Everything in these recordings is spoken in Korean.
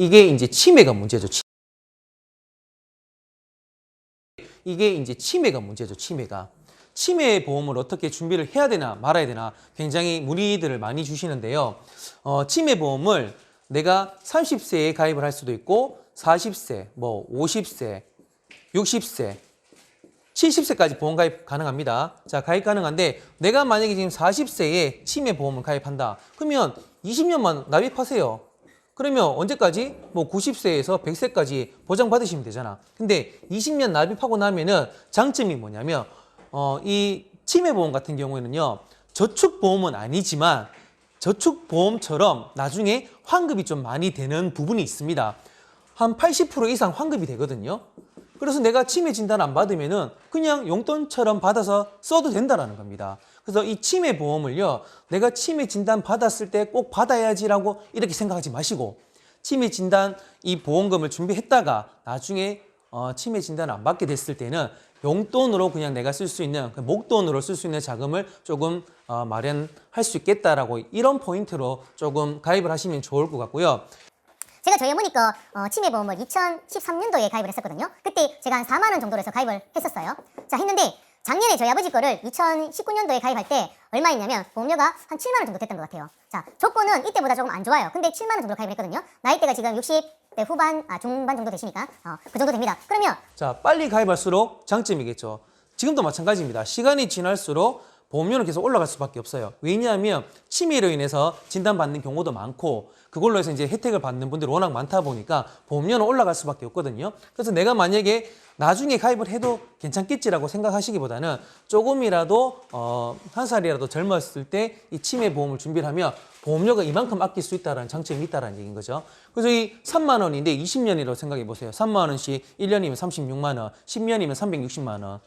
이게 이제 치매가 문제죠. 이게 이제 치매가 문제죠. 치매가. 치매 보험을 어떻게 준비를 해야 되나 말아야 되나 굉장히 문의들을 많이 주시는데요. 치매 보험을 내가 30세에 가입을 할 수도 있고 40세, 뭐 50세, 60세, 70세까지 보험 가입 가능합니다. 자, 가입 가능한데 내가 만약에 지금 40세에 치매 보험을 가입한다. 그러면 20년만 납입하세요. 그러면 언제까지? 뭐 90세에서 100세까지 보장받으시면 되잖아. 근데 20년 납입하고 나면은 장점이 뭐냐면 이 치매보험 같은 경우에는요. 저축보험은 아니지만 저축보험처럼 나중에 환급이 좀 많이 되는 부분이 있습니다. 한 80% 이상 환급이 되거든요. 그래서 내가 치매 진단 안 받으면은 그냥 용돈처럼 받아서 써도 된다라는 겁니다. 그래서 이 치매 보험을요, 내가 치매 진단 받았을 때 꼭 받아야지라고 이렇게 생각하지 마시고, 치매 진단 이 보험금을 준비했다가 나중에 치매 진단을 안 받게 됐을 때는 용돈으로 그냥 내가 쓸 수 있는, 목돈으로 쓸 수 있는 자금을 조금 마련할 수 있겠다라고 이런 포인트로 조금 가입을 하시면 좋을 것 같고요. 제가 저희 어머니 거 치매보험을 2013년도에 가입을 했었거든요. 그때 제가 한 4만 원 정도로 해서 가입을 했었어요. 자, 했는데 작년에 저희 아버지 거를 2019년도에 가입할 때 얼마였냐면 보험료가 한 7만 원 정도 됐던 것 같아요. 자, 조건은 이때보다 조금 안 좋아요. 근데 7만 원 정도 가입을 했거든요. 나이대가 지금 60대 후반, 중반 정도 되시니까 그 정도 됩니다. 그러면 자, 빨리 가입할수록 장점이겠죠. 지금도 마찬가지입니다. 시간이 지날수록 보험료는 계속 올라갈 수밖에 없어요. 왜냐하면 치매로 인해서 진단받는 경우도 많고 그걸로 해서 이제 혜택을 받는 분들이 워낙 많다 보니까 보험료는 올라갈 수밖에 없거든요. 그래서 내가 만약에 나중에 가입을 해도 괜찮겠지라고 생각하시기보다는 조금이라도 한 살이라도 젊었을 때 이 치매 보험을 준비를 하면 보험료가 이만큼 아낄 수 있다는 장점이 있다는 얘기인 거죠. 그래서 이 3만 원인데 20년이라고 생각해 보세요. 3만 원씩 1년이면 36만 원, 10년이면 360만 원.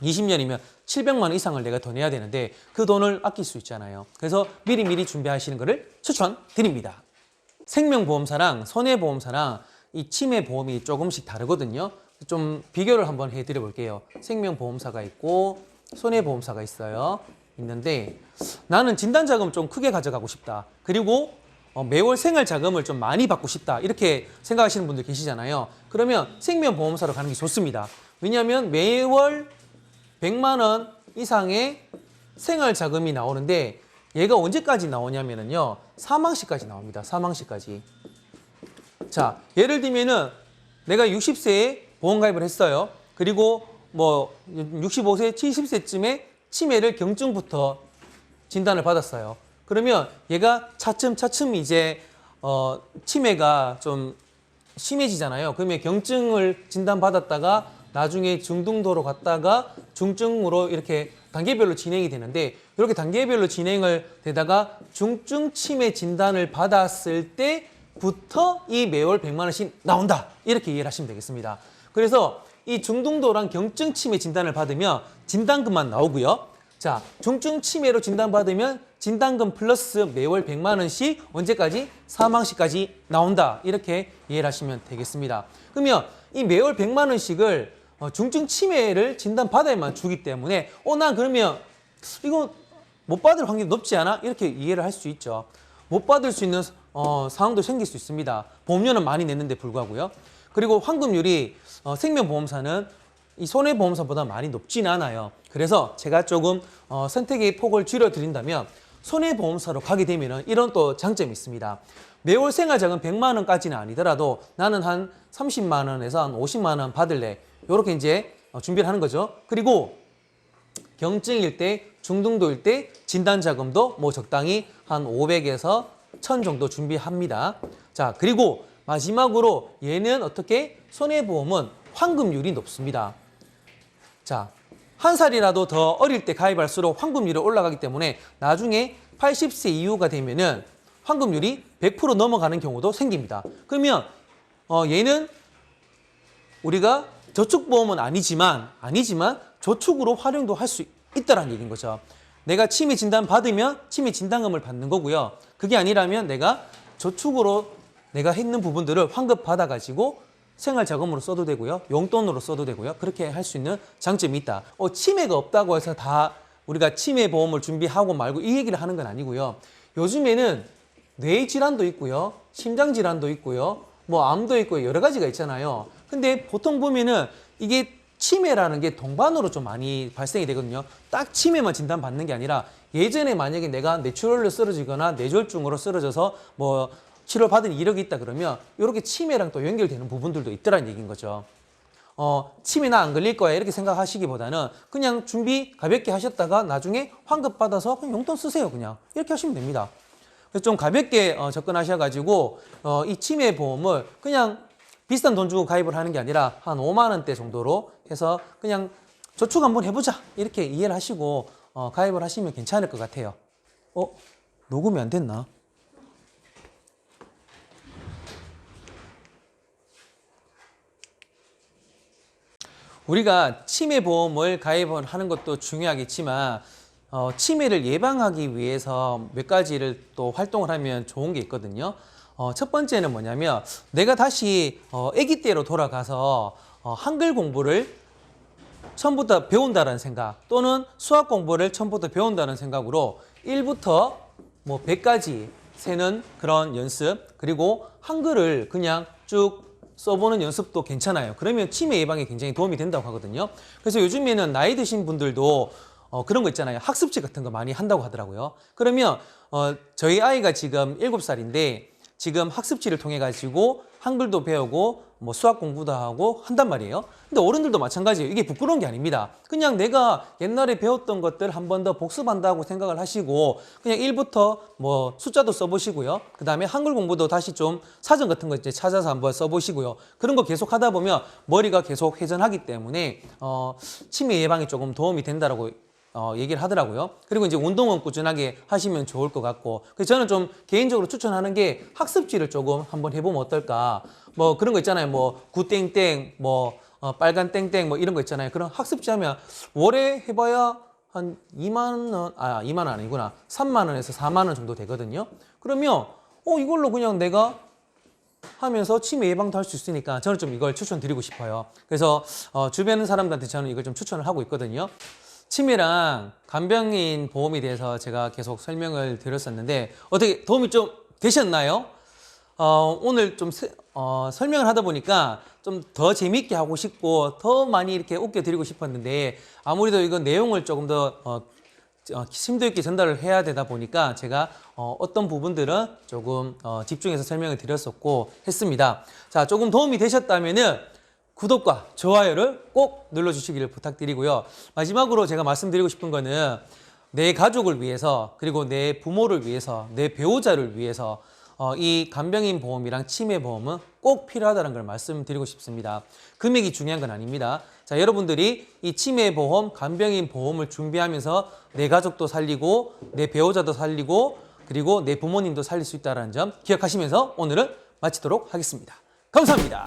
20년이면 700만 원 이상을 내가 더 내야 되는데 그 돈을 아낄 수 있잖아요. 그래서 미리미리 준비하시는 것을 추천드립니다. 생명보험사랑 손해보험사랑 이 치매보험이 조금씩 다르거든요. 좀 비교를 한번 해드려 볼게요. 생명보험사가 있고 손해보험사가 있는데 나는 진단자금 좀 크게 가져가고 싶다. 그리고 매월 생활자금을 좀 많이 받고 싶다. 이렇게 생각하시는 분들 계시잖아요. 그러면 생명보험사로 가는 게 좋습니다. 왜냐하면 매월 100만 원 이상의 생활자금이 나오는데 얘가 언제까지 나오냐면요. 사망시까지 나옵니다. 사망시까지. 자, 예를 들면은 내가 60세에 보험가입을 했어요. 그리고 뭐 65세, 70세쯤에 치매를 경증부터 진단을 받았어요. 그러면 얘가 차츰 이제 치매가 좀 심해지잖아요. 그러면 경증을 진단받았다가 나중에 중등도로 갔다가 중증으로 이렇게 단계별로 진행이 되는데 이렇게 단계별로 진행을 되다가 중증 치매 진단을 받았을 때부터 이 매월 100만 원씩 나온다. 이렇게 이해를 하시면 되겠습니다. 그래서 이 중등도랑 경증 치매 진단을 받으면 진단금만 나오고요. 자, 중증 치매로 진단받으면 진단금 플러스 매월 100만 원씩 언제까지? 사망시까지 나온다. 이렇게 이해를 하시면 되겠습니다. 그러면 이 매월 100만 원씩을 중증 치매를 진단받아야만 주기 때문에 난 그러면 이거 못 받을 확률이 높지 않아? 이렇게 이해를 할 수 있죠. 못 받을 수 있는 상황도 생길 수 있습니다. 보험료는 많이 냈는데 불구하고요. 그리고 환급률이 생명보험사는 이 손해보험사보다 많이 높진 않아요. 그래서 제가 조금 선택의 폭을 줄여드린다면 손해보험사로 가게 되면 이런 또 장점이 있습니다. 매월 생활자금 100만 원까지는 아니더라도 나는 한 30만 원에서 한 50만 원 받을래. 이렇게 이제 준비를 하는 거죠. 그리고 경증일 때, 중등도일 때 진단자금도 뭐 적당히 한 500에서 1000 정도 준비합니다. 자, 그리고 마지막으로 얘는 어떻게? 손해보험은 환급률이 높습니다. 자, 한 살이라도 더 어릴 때 가입할수록 환급률이 올라가기 때문에 나중에 80세 이후가 되면은 환급률이 100% 넘어가는 경우도 생깁니다. 그러면 얘는 우리가 저축보험은 아니지만 저축으로 활용도 할 수 있다는 얘기인 거죠. 내가 치매 진단 받으면 치매 진단금을 받는 거고요. 그게 아니라면 내가 저축으로 내가 했는 부분들을 환급 받아가지고 생활자금으로 써도 되고요. 용돈으로 써도 되고요. 그렇게 할 수 있는 장점이 있다. 치매가 없다고 해서 다 우리가 치매보험을 준비하고 말고 이 얘기를 하는 건 아니고요. 요즘에는 뇌 질환도 있고요, 심장 질환도 있고요, 뭐 암도 있고 여러 가지가 있잖아요. 근데 보통 보면은 이게 치매라는 게 동반으로 좀 많이 발생이 되거든요. 딱 치매만 진단받는 게 아니라 예전에 만약에 내가 뇌출혈로 쓰러지거나 뇌졸중으로 쓰러져서 뭐 치료받은 이력이 있다 그러면 이렇게 치매랑 또 연결되는 부분들도 있더라는 얘기인 거죠. 치매 나 안 걸릴 거야 이렇게 생각하시기보다는 그냥 준비 가볍게 하셨다가 나중에 환급 받아서 그냥 용돈 쓰세요. 그냥 이렇게 하시면 됩니다. 그래서 좀 가볍게 접근하셔가지고 이 치매 보험을 그냥 비싼 돈 주고 가입을 하는 게 아니라 한 5만 원대 정도로 해서 그냥 저축 한번 해보자 이렇게 이해를 하시고 가입을 하시면 괜찮을 것 같아요. 녹음이 안 됐나? 우리가 치매 보험을 가입을 하는 것도 중요하겠지만 치매를 예방하기 위해서 몇 가지를 또 활동을 하면 좋은 게 있거든요. 첫 번째는 뭐냐면 내가 다시 아기 때로 돌아가서 한글 공부를 처음부터 배운다는 생각 또는 수학 공부를 처음부터 배운다는 생각으로 1부터 뭐 100까지 세는 그런 연습 그리고 한글을 그냥 쭉 써보는 연습도 괜찮아요. 그러면 치매 예방에 굉장히 도움이 된다고 하거든요. 그래서 요즘에는 나이 드신 분들도 그런 거 있잖아요. 학습지 같은 거 많이 한다고 하더라고요. 그러면 저희 아이가 지금 7살인데 지금 학습지를 통해 가지고 한글도 배우고 뭐 수학 공부도 하고 한단 말이에요. 근데 어른들도 마찬가지예요. 이게 부끄러운 게 아닙니다. 그냥 내가 옛날에 배웠던 것들 한 번 더 복습한다고 생각을 하시고 그냥 1부터 뭐 숫자도 써보시고요. 그 다음에 한글 공부도 다시 좀 사전 같은 거 이제 찾아서 한번 써보시고요. 그런 거 계속 하다 보면 머리가 계속 회전하기 때문에 치매 예방에 조금 도움이 된다라고 얘기를 하더라고요. 그리고 이제 운동은 꾸준하게 하시면 좋을 것 같고, 그래서 저는 좀 개인적으로 추천하는 게 학습지를 조금 한번 해보면 어떨까. 뭐 그런 거 있잖아요. 뭐 구땡땡, 뭐 빨간 땡땡, 뭐 이런 거 있잖아요. 그런 학습지 하면 월에 해봐야 한 2만 원, 2만 원 아니구나. 3만 원에서 4만 원 정도 되거든요. 그러면 이걸로 그냥 내가 하면서 치매 예방도 할 수 있으니까 저는 좀 이걸 추천드리고 싶어요. 그래서 주변 사람들한테 저는 이걸 좀 추천을 하고 있거든요. 치매랑 간병인 보험에 대해서 제가 계속 설명을 드렸었는데 어떻게 도움이 좀 되셨나요? 오늘 좀 설명을 하다 보니까 좀 더 재밌게 하고 싶고 더 많이 이렇게 웃겨드리고 싶었는데 아무래도 이거 내용을 조금 더 심도 있게 전달을 해야 되다 보니까 제가 어떤 부분들은 조금 집중해서 설명을 드렸었고 했습니다. 자, 조금 도움이 되셨다면은 구독과 좋아요를 꼭 눌러주시기를 부탁드리고요. 마지막으로 제가 말씀드리고 싶은 거는 내 가족을 위해서 그리고 내 부모를 위해서 내 배우자를 위해서 이 간병인 보험이랑 치매 보험은 꼭 필요하다는 걸 말씀드리고 싶습니다. 금액이 중요한 건 아닙니다. 자, 여러분들이 이 치매 보험, 간병인 보험을 준비하면서 내 가족도 살리고 내 배우자도 살리고 그리고 내 부모님도 살릴 수 있다는 점 기억하시면서 오늘은 마치도록 하겠습니다. 감사합니다.